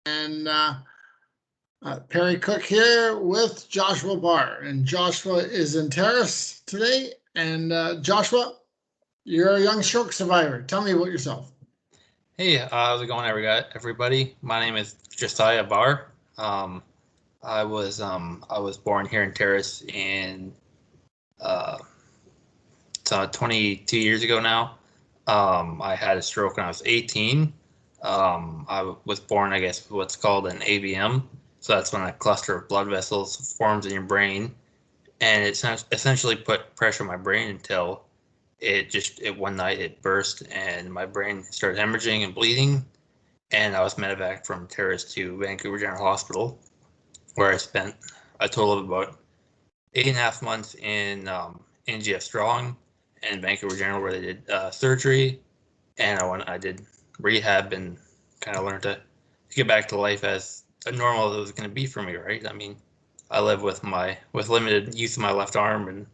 and Perry Cook here with Joshua Bahr. And Joshua is in Terrace today. And Joshua, you're a young stroke survivor. Tell me about yourself. Hey, how's it going, everybody? My name is Josiah Bahr. I was born here in Terrace in 22 years ago now. I had a stroke when I was 18. I was born, I guess, what's called an AVM. So that's when a cluster of blood vessels forms in your brain, and it essentially put pressure on my brain until one night it burst and my brain started hemorrhaging and bleeding, and I was medevaced from Terrace to Vancouver General Hospital, where I spent a total of about 8.5 months in NGF Strong and Vancouver General, where they did surgery, and I did rehab and kind of learned to get back to life as normal as it was going to be for me, right? I mean, I live with limited use of my left arm and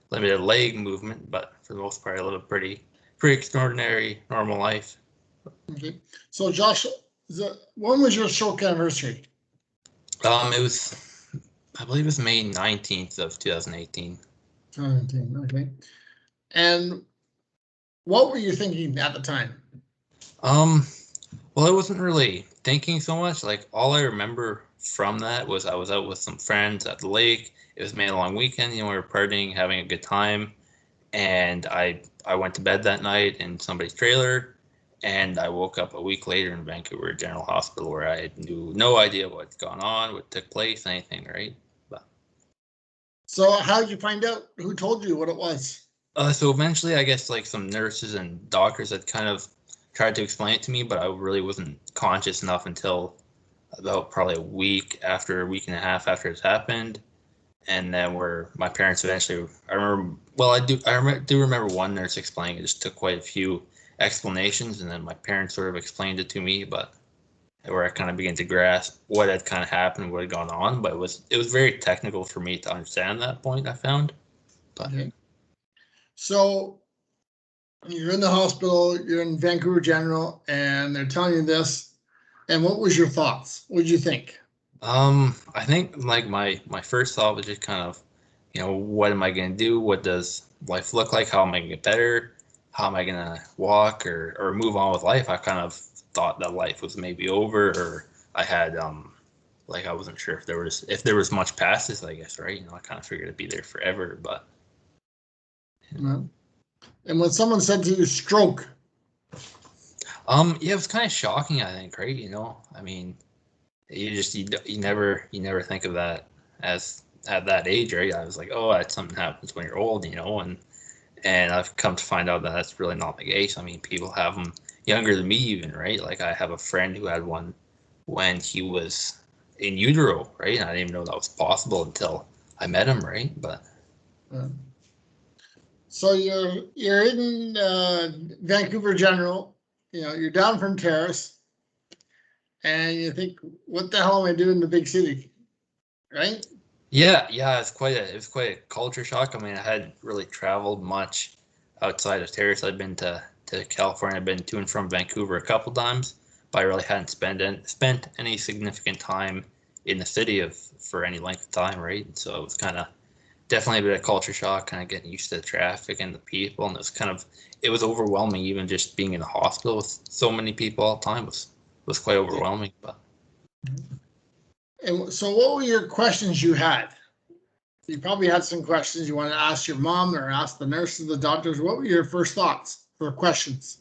limited leg movement, but for the most part, I live a pretty extraordinary, normal life. Okay. So, Josh, when was your stroke anniversary? It was, I believe it was May 19th of 2018. 2018, okay. And what were you thinking at the time? Well, I wasn't really thinking so much. Like, all I remember from that was I was out with some friends at the lake. It was May long weekend, we were partying, having a good time. And I went to bed that night in somebody's trailer, and I woke up a week later in Vancouver General Hospital, where I knew no idea what's gone on, what took place, anything, right? So how did you find out? Who told you what it was? So eventually, I guess, like, some nurses and doctors had kind of tried to explain it to me, but I really wasn't conscious enough until about probably a week and a half after it's happened. And then where my parents eventually, I do remember one nurse explaining it. Just took quite a few explanations, and then my parents sort of explained it to me, but where I kind of began to grasp what had kind of happened, what had gone on. But it was very technical for me to understand that point, I found. But okay. So you're in the hospital, you're in Vancouver General, and they're telling you this. And what was your thoughts? What did you think? I think, like, my first thought was just kind of, what am I going to do? What does life look like? How am I going to get better? How am I going to walk or move on with life? I kind of thought that life was maybe over, or I had, I wasn't sure if there was much past this, I guess, right? I kind of figured it'd be there forever, but. Yeah. And when someone said to you, stroke. Yeah, it was kind of shocking, I think, right? I mean, you never think of that as at that age, right? I was like, oh, that's something happens when you're old, and I've come to find out that that's really not the case. I mean, people have them younger than me even, right? Like, I have a friend who had one when he was in utero, right? And I didn't even know that was possible until I met him, right? But so you're in Vancouver General, you're down from Terrace, and you think, what the hell am I doing in the big city, right? Yeah, it was quite a culture shock. I mean, I hadn't really traveled much outside of Terrace. I'd been to California. I'd been to and from Vancouver a couple times, but I really hadn't spent any significant time in the city for any length of time, right? And so it was kind of definitely a bit of culture shock, kind of getting used to the traffic and the people, and it was overwhelming. Even just being in the hospital with so many people all the time was quite overwhelming. But. And so what were your questions you had? You probably had some questions you wanted to ask your mom or ask the nurses, the doctors. What were your first thoughts for questions?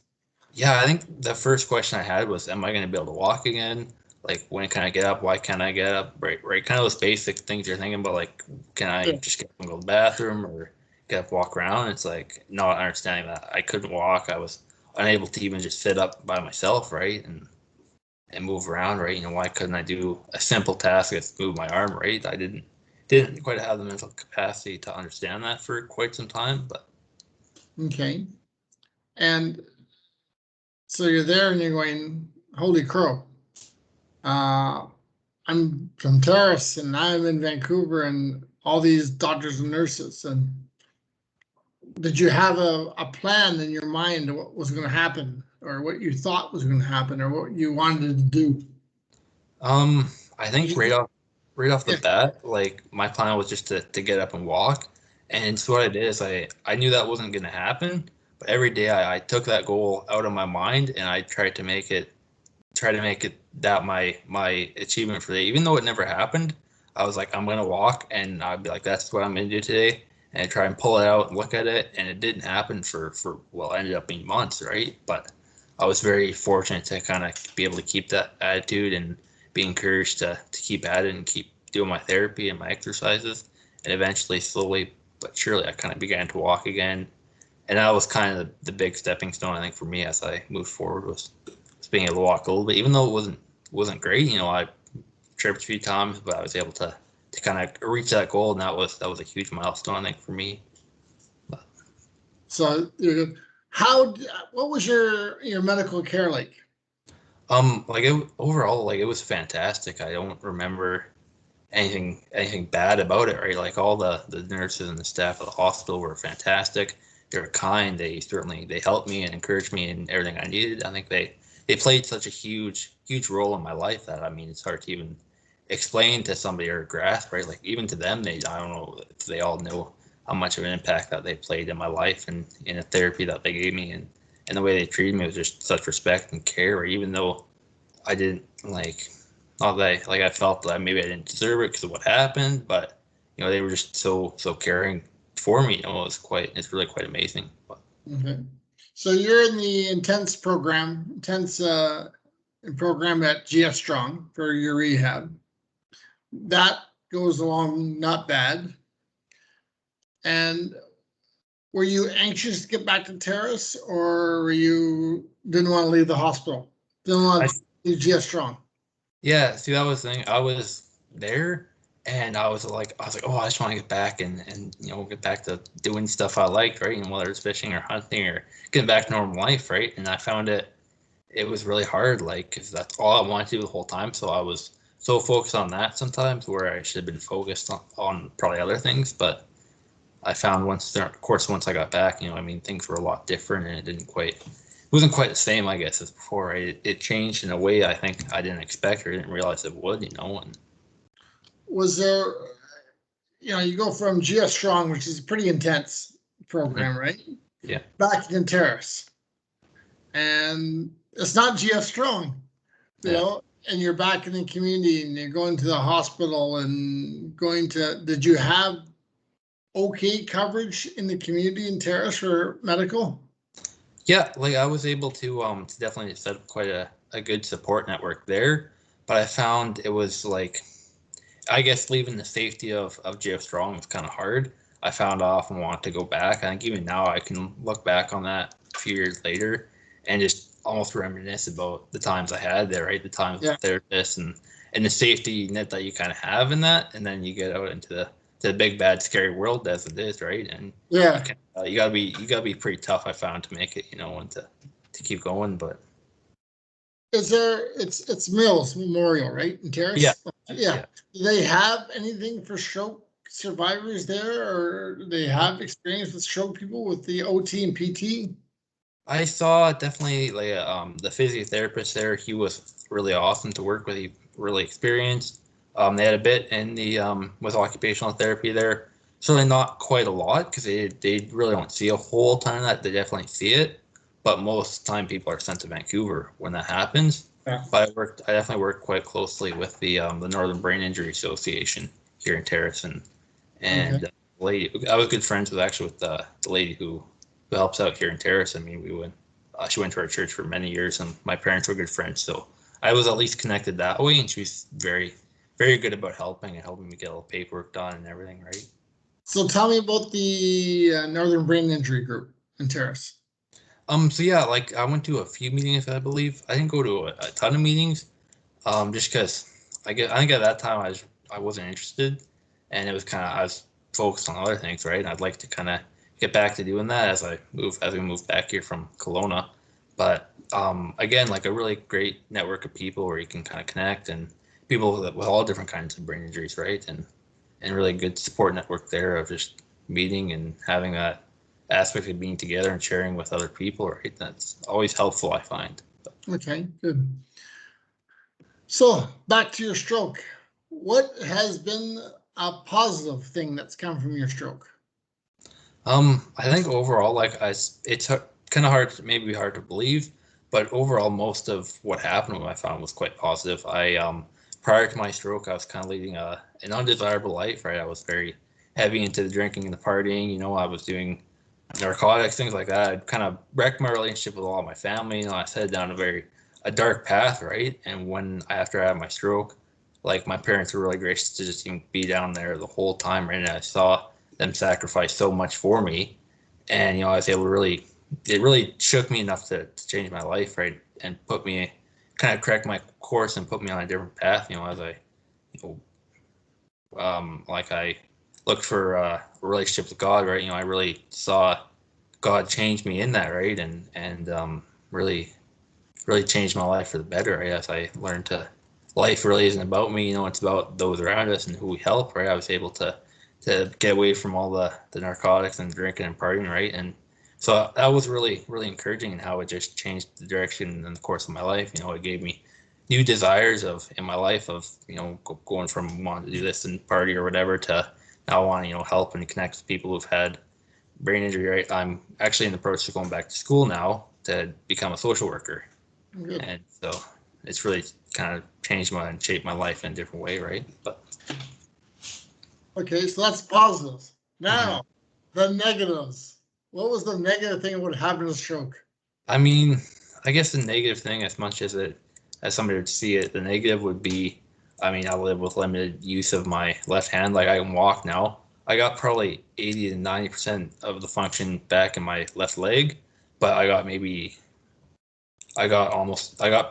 Yeah, I think the first question I had was, am I going to be able to walk again? Like, when can I get up? Why can't I get up? Right. Kind of those basic things you're thinking about, like, can I just get up and go to the bathroom or get up, walk around? It's like, not understanding that I couldn't walk. I was unable to even just sit up by myself, right? And move around, right? Why couldn't I do a simple task that's move my arm, right? I didn't quite have the mental capacity to understand that for quite some time, but. Okay. And so you're there and you're going, holy crow. I'm from Terrace and I'm in Vancouver and all these doctors and nurses. And did you have a plan in your mind of what was going to happen, or what you thought was going to happen, or what you wanted to do? I Did think you, right off the yeah. bat, like my plan was just to get up and walk. And so what I did is I knew that wasn't gonna happen, but every day I took that goal out of my mind and I tried to make it that my achievement for the day. Even though it never happened, I was like, I'm gonna walk and I'd be like, that's what I'm gonna do today. And I try and pull it out and look at it, and it didn't happen for well, it ended up being months, right? But I was very fortunate to kind of be able to keep that attitude and be encouraged to keep at it and keep doing my therapy and my exercises. And eventually, slowly but surely, I kind of began to walk again. And that was kind of the big stepping stone, I think, for me as I moved forward was being able to walk a little bit, even though it wasn't great. You know, I tripped a few times, but I was able to kind of reach that goal, and that was a huge milestone, I think, for me. So how, what was your medical care like? Like overall, like it was fantastic. I don't remember anything bad about it, right? Like all the nurses and the staff of the hospital were fantastic. They were kind. They helped me and encouraged me in everything I needed. I think they played such a huge role in my life that I mean it's hard to even explain to somebody or grasp, right? Like even to them, I don't know if they all know how much of an impact that they played in my life and in the therapy that they gave me and the way they treated me was just such respect and care. Even though I didn't like not that like I felt that maybe I didn't deserve it because of what happened, but you know they were just so caring for me. You know, it's really quite amazing. But, Okay. So you're in the intense program at GS Strong for your rehab. That goes along not bad. And were you anxious to get back to Terrace, or were you didn't want to leave the hospital? Didn't I want to leave GS Strong? Yeah, see that was the thing. I was there and I was like, oh, I just want to get back and you know get back to doing stuff I like, right? And whether it's fishing or hunting or getting back to normal life, right? And I found it was really hard, like, because that's all I wanted to do the whole time. So I was so focused on that sometimes where I should have been focused on probably other things. But I found of course, once I got back, you know, I mean, things were a lot different and it wasn't quite the same, I guess, as before. Right? It changed in a way I think I didn't expect or didn't realize it would, you know. And Was there, you go from GS Strong, which is a pretty intense mhm, program, right? yeah, Back in Terrace. And it's not GS Strong, yeah. and you're back in the community and you're going to the hospital and did you have okay coverage in the community in Terrace for medical? Yeah, like I was able to definitely set up quite a good support network there, but I found it was like I guess leaving the safety of GF Strong was kind of hard. I found I often want to go back. I think even now I can look back on that a few years later and just almost reminisce about the times I had there, right? The times with Yeah. the therapist and the safety net that you kind of have in that, and then you get out into the big bad scary world as it is, right? And you Yeah. can you gotta be pretty tough. I found to make it, you know, and to keep going. But Is there, it's Mills Memorial, right? In yeah, Terrace? Yeah. yeah. Do they have anything for stroke survivors there, or do they have experience with stroke people with the OT and PT? I saw definitely like the physiotherapist there. He was really awesome to work with. He really experienced. They had a bit in the with occupational therapy there. Certainly not quite a lot because they really don't see a whole ton of that. They definitely see it, but most time people are sent to Vancouver when that happens. Yeah. But I definitely worked quite closely with the Northern Brain Injury Association here in Terrace Okay. and lady I was good friends with actually with the lady who helps out here in Terrace. I mean, she went to our church for many years, and my parents were good friends, so I was at least connected that way. And she was very good about helping me get all the paperwork done and everything, right? So tell me about the Northern Brain Injury Group in Terrace. So yeah, like I went to a few meetings, I believe. I didn't go to a ton of meetings, just because I think at that time I wasn't interested, and it was kind of I was focused on other things, right? And I'd like to kind of get back to doing that as we move back here from Kelowna. But again, like a really great network of people where you can kind of connect and people with all different kinds of brain injuries, right? And really good support network there of just meeting and having that aspect of being together and sharing with other people, right? That's always helpful, I find. Okay, good. So back to your stroke. What has been a positive thing that's come from your stroke? I think overall, it's kind of hard, maybe hard to believe, but overall, most of what happened with my family was quite positive. Prior to my stroke, I was kind of leading an undesirable life, right? I was very heavy into the drinking and the partying. I was doing narcotics, things like that. I kind of wrecked my relationship with all of my family. I headed down a dark path, right? And after I had my stroke, like my parents were really gracious to just be down there the whole time, right? And I saw them sacrifice so much for me, and I was able to it really shook me enough to change my life, right? And put me kind of correct my course and put me on a different path, as you like I looked for a relationship with God, right? I really saw God change me in that, right? And really really changed my life for the better, right? As I learned life really isn't about me, it's about those around us and who we help, right? I was able to get away from all the narcotics and drinking and partying, right? And so that was really, really encouraging in how it just changed the direction and the course of my life. It gave me new desires in my life of, going from wanting to do this and party or whatever to now wanting, help and connect with people who've had brain injury, right? I'm actually in the process of going back to school now to become a social worker. Good. And so it's really kind of changed and shaped my life in a different way, right? But okay, so that's positives. Now, the negatives. What was the negative thing that would happen in a stroke? I mean, I guess the negative thing, as much as somebody would see it, the negative would be, I mean, I live with limited use of my left hand. Like I can walk now. I got probably 80 to 90% of the function back in my left leg, but I got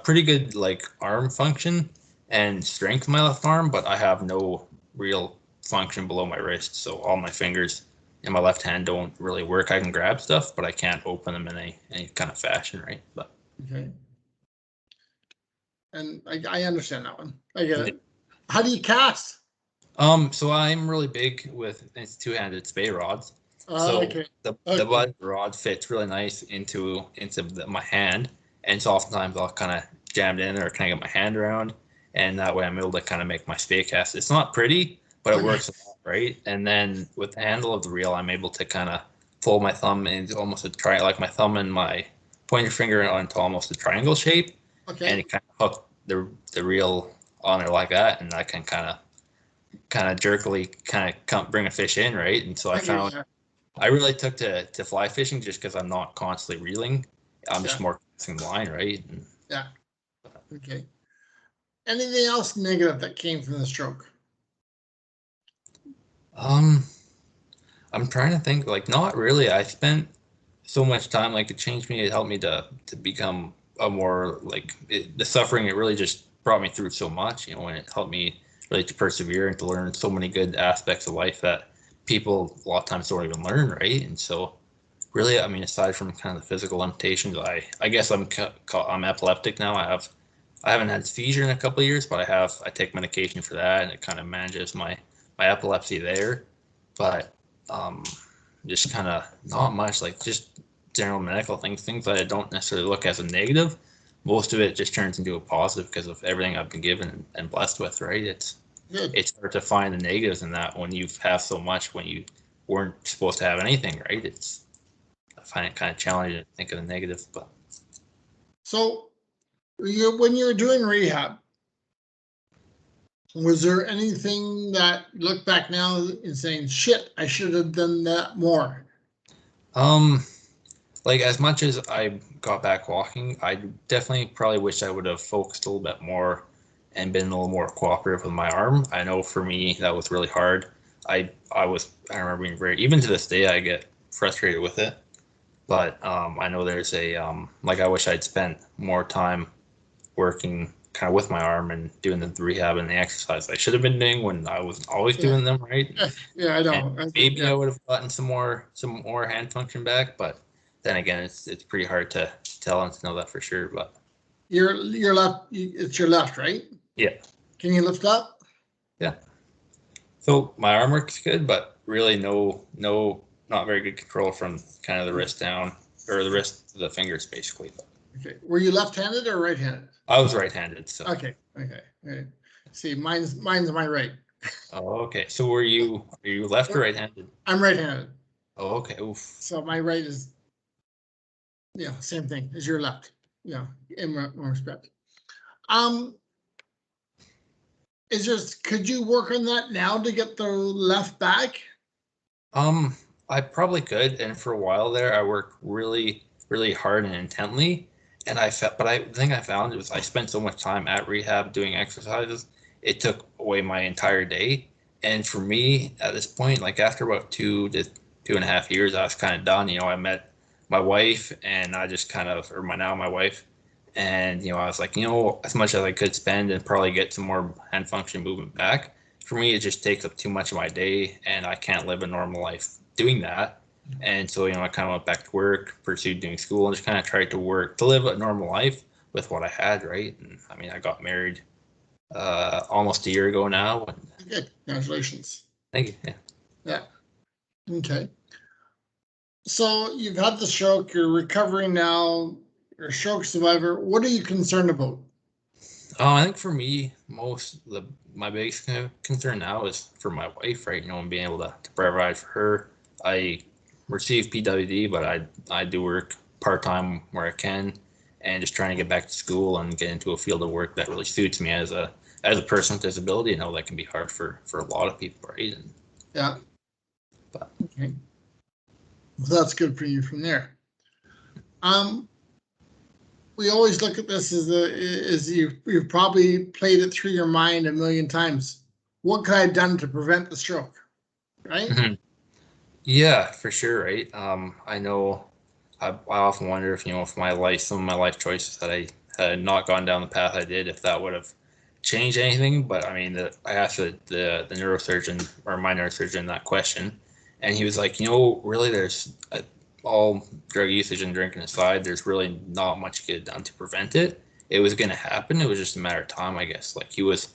pretty good like arm function and strength in my left arm, but I have no real function below my wrist. So all my fingers in my left hand don't really work. I can grab stuff, but I can't open them in any kind of fashion, right? But Okay. And I understand that one. I get it. How do you cast? so I'm really big with it's two-handed spay rods. Okay. The butt rod fits really nice into my hand, and so oftentimes I'll kind of jam it in or kind of get my hand around, and that way I'm able to kind of make my spay cast. It's not pretty, but it works a lot, right? And then with the handle of the reel, I'm able to kind of fold my thumb into almost a triangle, like my thumb and my pointer finger into almost a triangle shape, and it kind of hook the reel on there like that, and I can kind of jerkily bring a fish in, right? And so I found I really took to fly fishing just because I'm not constantly reeling. I'm just more casting the line, right? And, yeah. Okay. Anything else negative that came from the stroke? I'm trying to think. Like, not really. I spent so much time. Like, it changed me. It helped me to become a more the suffering. It really just brought me through so much, and it helped me really to persevere and to learn so many good aspects of life that people a lot of times don't even learn, right? And so really, I mean, aside from kind of the physical limitations, I guess I'm epileptic now. I haven't had a seizure in a couple of years, but I take medication for that, and it kind of manages my epilepsy there. But just kind of not much, like just general medical things that I don't necessarily look as a negative. Most of it just turns into a positive because of everything I've been given and blessed with, right? It's hard to find the negatives in that when you have so much when you weren't supposed to have anything, right? I find it kind of challenging to think of the negative, but so when you were doing rehab, was there anything that look back now and saying, shit, I should have done that more? like as much as I got back walking, I definitely probably wish I would have focused a little bit more and been a little more cooperative with my arm. I know for me that was really hard. I remember being even to this day I get frustrated with it. But I know there's I wish I'd spent more time working kind of with my arm and doing the rehab and the exercise I should have been doing when I was always doing them, right? Yeah, I know. And maybe I would have gotten some more hand function back, but then again, it's pretty hard to tell and to know that for sure. But your left, it's your left, right? yeah. Can you lift up? Yeah. So my arm works good, but really not very good control from kind of the wrist down or the wrist to the fingers, basically. Okay. Were you left-handed or right-handed? I was right-handed, so. Okay. Okay. Right. See, mine's my right. Oh, okay. So are you left or right-handed? I'm right-handed. Oh, okay. Oof. So my right is, same thing as your left. Yeah, in respect. Could you work on that now to get the left back? I probably could, and for a while there, I worked really, really hard and intently, and the thing I found was I spent so much time at rehab doing exercises, it took away my entire day. And for me, at this point, like after about 2 to 2.5 years, I was kind of done. I met my wife, and I just kind of, or my wife, and I was like, as much as I could spend and probably get some more hand function movement back. For me, it just takes up too much of my day, and I can't live a normal life doing that. And so, I kind of went back to work, pursued doing school, and just kind of tried to live a normal life with what I had, right? And I mean, I got married almost a year ago now. And Good. Congratulations. thank you. Yeah. Yeah. Okay. So you've had the stroke, you're recovering now, you're a stroke survivor. What are you concerned about? I think for me, my biggest concern now is for my wife, right? And being able to provide for her. I receive PWD, but I do work part time where I can, and just trying to get back to school and get into a field of work that really suits me as a person with disability. I know that can be hard for a lot of people, right? And, Yeah. but okay. Well, that's good for you from there. We always look at this as you've probably played it through your mind a million times. What could I have done to prevent the stroke? Right? Mhm. Yeah, for sure, right? I know I often wonder if if some of my life choices that I had not gone down the path I did, if that would have changed anything. But I mean, I asked the neurosurgeon or my neurosurgeon that question, and he was like, really, there's all drug usage and drinking aside, there's really not much you could have done to prevent it. It was going to happen. It was just a matter of time, I guess. Like he was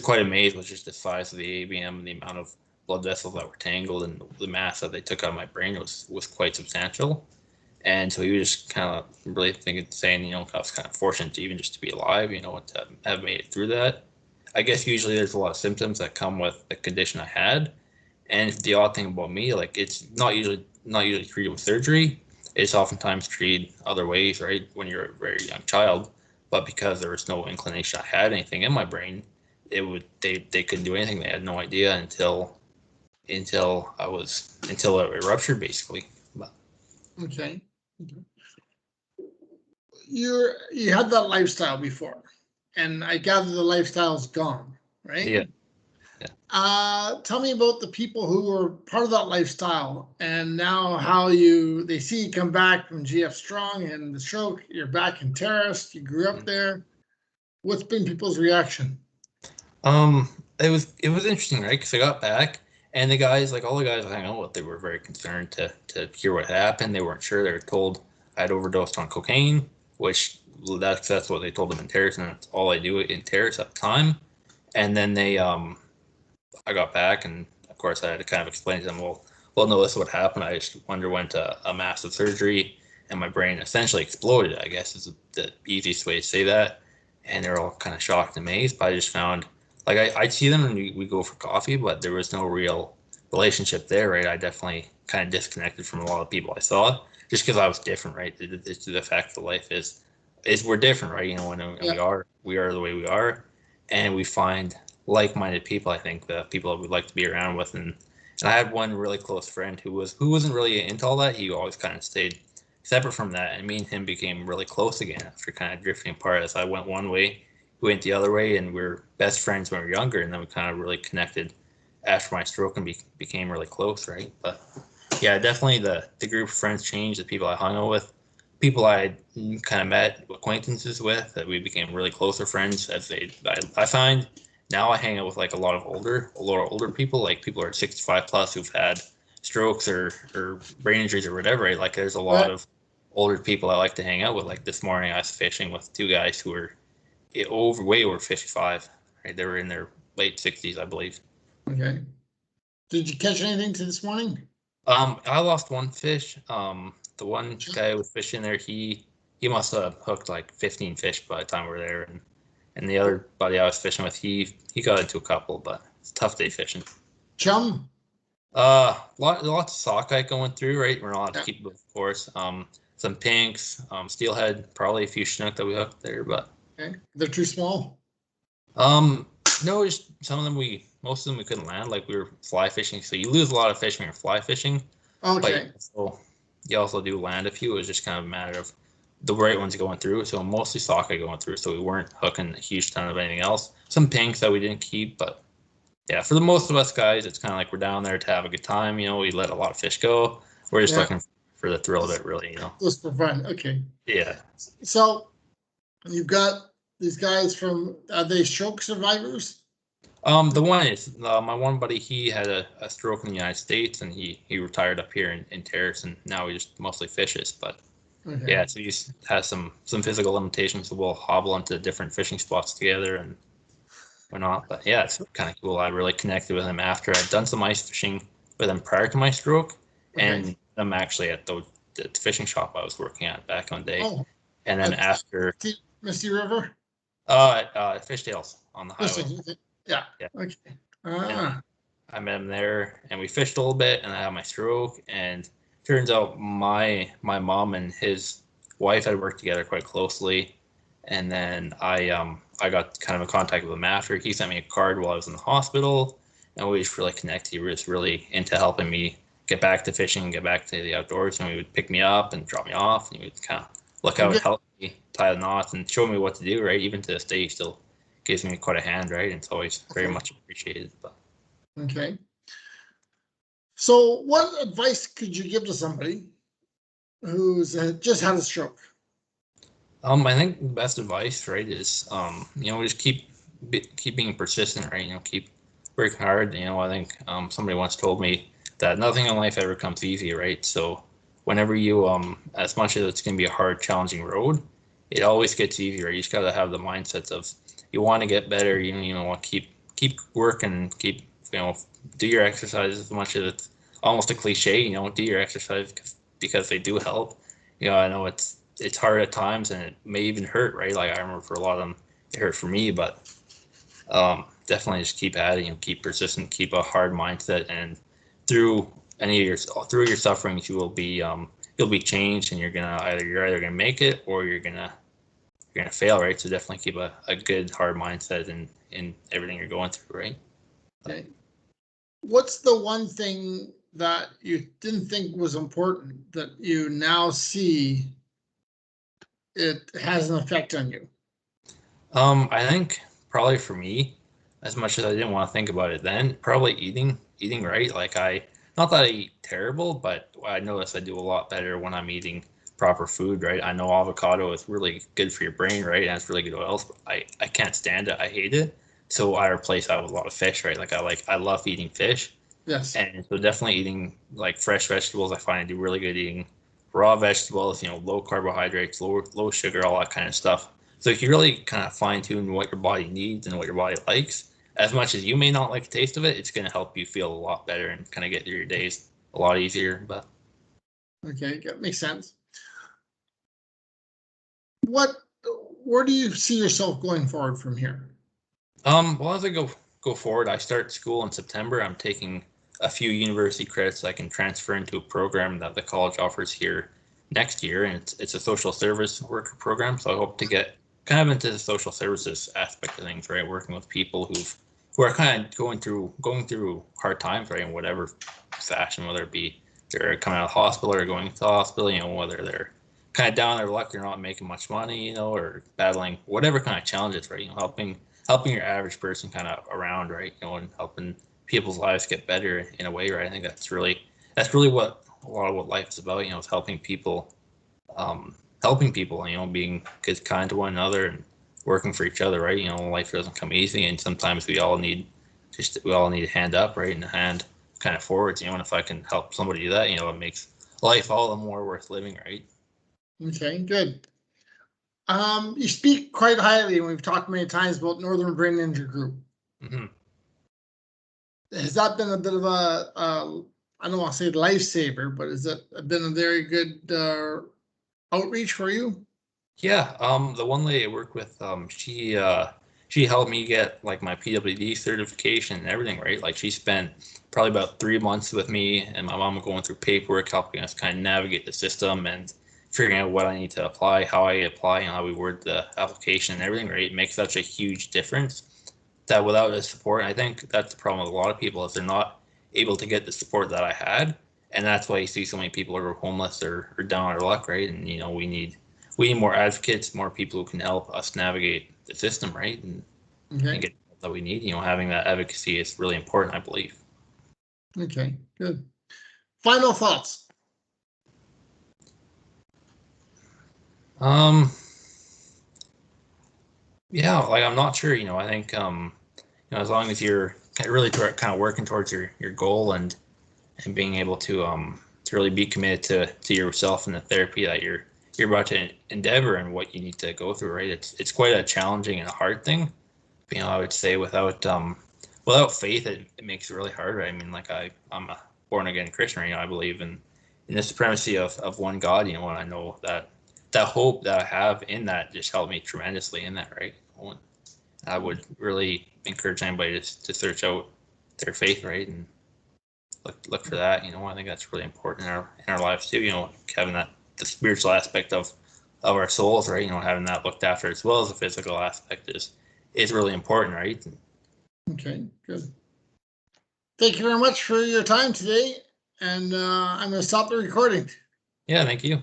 quite amazed with just the size of the ABM and the amount of blood vessels that were tangled, and the mass that they took out of my brain was quite substantial. And so he was just kind of really saying, I was kind of fortunate to even just to be alive, to have made it through that. I guess usually there's a lot of symptoms that come with the condition I had. And the odd thing about me, like it's not usually treated with surgery. It's oftentimes treated other ways, right? When you're a very young child. But because there was no inclination I had anything in my brain, they couldn't do anything. They had no idea until it ruptured basically. But, Okay. You had that lifestyle before, and I gather the lifestyle's gone, right? yeah. Tell me about the people who were part of that lifestyle, and now how they see you come back from GF Strong and the stroke. You're back in Terrace. You grew up there. What's been people's reaction? It was interesting, right? Because I got back, and the guys, like all the guys I hung out with, they were very concerned to hear what happened. They weren't sure. They were told I had overdosed on cocaine, which that's what they told them in Terrace, and that's all I do in Terrace at the time. And then I got back, and of course I had to kind of explain to them, well, no, this is what happened. I just underwent a massive surgery, and my brain essentially exploded, I guess is the easiest way to say that. And they're all kind of shocked and amazed. But I just found, like, I'd see them and we go for coffee, but there was no real relationship there, right? I definitely kind of disconnected from a lot of people I saw just because I was different, right? The fact of life is we're different, right? When we are the way we are, and we find like-minded people. I think the people that we'd like to be around with, and I had one really close friend who wasn't really into all that. He always kind of stayed separate from that, and me and him became really close again after kind of drifting apart. As I went one way, he went the other way, and we were best friends when we were younger, and then we kind of really connected after my stroke and became really close, right? But yeah, definitely the group of friends changed. The people I hung out with, people I kind of met acquaintances with, that we became really closer friends. I find now I hang out with like a lot of older people, like people who are 65 plus who've had strokes or brain injuries or whatever. Right? Like there's a lot of older people I like to hang out with. Like this morning I was fishing with two guys who were way over 55. Right? They were in their late 60s, I believe. Okay. Did you catch anything to this morning? I lost one fish. The one guy who was fishing there, he he must have hooked like 15 fish by the time we were there, and the other buddy I was fishing with, he got into a couple, but it's a tough day fishing. Chum? Lots of sockeye going through, right? We're not allowed to Yeah. keep them, of course. Some pinks, steelhead, probably a few snook that we hooked there, but Okay. They're too small? no, just some of them most of them we couldn't land, like we were fly fishing, so you lose a lot of fish when you're fly fishing. Okay. But you also do land a few. It was just kind of a matter of the right ones going through. So mostly sockeye going through. So we weren't hooking a huge ton of anything else. Some pinks that we didn't keep, but yeah, for the most of us guys, it's kind of like we're down there to have a good time. You know, we let a lot of fish go. We're just looking for the thrill of it, really. You know. Just for fun. Okay. Yeah. So you've got these guys from, are they stroke survivors? The one is my one buddy. He had a stroke in the United States, and he retired up here in Terrace, and now he just mostly fishes. But Okay. yeah, so he has some physical limitations, so we'll hobble into different fishing spots together and whatnot. But yeah, it's kind of cool. I really connected with him after I'd done some ice fishing with him prior to my stroke, and I'm actually at the fishing shop I was working at back on the day. Oh, And then after Misty River? Fishtails on the highway. Yeah. Yeah. Okay. I met him there, and we fished a little bit, and I had my stroke. And turns out my mom and his wife had worked together quite closely. And then I got kind of in contact with him after. He sent me a card while I was in the hospital, and we just really connected. He was really into helping me get back to fishing and get back to the outdoors. And he would pick me up and drop me off, and he would kind of look how it helped me tie the knots and show me what to do, right? Even to this day, he still gives me quite a hand, right? And it's always very much appreciated. But okay. So what advice could you give to somebody who's just had a stroke? I think the best advice, right, is just keep being persistent, right? Keep working hard. I think somebody once told me that nothing in life ever comes easy, right? So whenever you as much as it's gonna be a hard, challenging road, it always gets easier. You just gotta have the mindset of you want to get better. You want to keep working, keep do your exercise as much as it's almost a cliche. Do your exercise because they do help. I know it's hard at times and it may even hurt, right? Like I remember for a lot of them, it hurt for me, but definitely just keep at it. Keep persistent, keep a hard mindset, and through your sufferings, you'll be changed, and you're either gonna make it or you're gonna fail, right? So definitely keep a good hard mindset in everything you're going through, right? Okay. What's the one thing that you didn't think was important that you now see it has an effect on you? I think probably for me, as much as I didn't want to think about it then, probably eating right. Like not that I eat terrible, but I notice I do a lot better when I'm eating proper food, right? I know avocado is really good for your brain, right? And it's really good oils, but I can't stand it. I hate it. So I replace that with a lot of fish, right? I love eating fish. Yes. And so definitely eating like fresh vegetables. I find I do really good eating raw vegetables, low carbohydrates, low sugar, all that kind of stuff. So if you really kind of fine tune what your body needs and what your body likes, as much as you may not like the taste of it, it's going to help you feel a lot better and kind of get through your days a lot easier. But okay, that makes sense. Where do you see yourself going forward from here? Well, as I go forward, I start school in September. I'm taking a few university credits I can transfer into a program that the college offers here next year, and it's a social service worker program. So I hope to get kind of into the social services aspect of things, right? Working with people who are kind of going through hard times, right? In whatever fashion, whether it be they're coming out of the hospital or going to the hospital, whether they're kind of down on their luck, they're not making much money, or battling whatever kind of challenges, right? Helping your average person kind of around, right? And helping people's lives get better in a way, right? I think that's really what a lot of what life is about, is helping people, being good, kind to one another and working for each other, right? Life doesn't come easy, and sometimes we all need a hand up, right? And a hand kind of forwards, and if I can help somebody do that, it makes life all the more worth living, right? Okay, good. You speak quite highly, and we've talked many times about Northern Brain Injury Group. Mm-hmm. Has that been a bit of I don't want to say lifesaver, but has it been a very good outreach for you? Yeah, the one lady I work with, she helped me get like my PWD certification and everything, right? Like she spent probably about 3 months with me and my mom going through paperwork, helping us kind of navigate the system and figuring out what I need to apply, how I apply, and how we word the application and everything, right? It makes such a huge difference that without the support, I think that's the problem with a lot of people is they're not able to get the support that I had. And that's why you see so many people who are homeless or down on their luck, right? And we need more advocates, more people who can help us navigate the system, right? And Okay. get that we need. Having that advocacy is really important, I believe. Okay. Good. Final thoughts. Um, yeah, like I'm not sure. I think as long as you're really kind of working towards your goal and being able to really be committed to yourself and the therapy that you're about to endeavor and what you need to go through, right? It's quite a challenging and a hard thing. I would say without faith, it makes it really hard. Right? I mean, like I'm a born again Christian. I believe in the supremacy of one God. And I know that hope that I have in that just helped me tremendously in that. Right? And I would really encourage anybody to search out their faith, right, and look for that. I think that's really important in our lives too. Having that the spiritual aspect of our souls, right? Having that looked after as well as the physical aspect is really important, right? Okay. Good. Thank you very much for your time today. And I'm going to stop the recording. Yeah, thank you.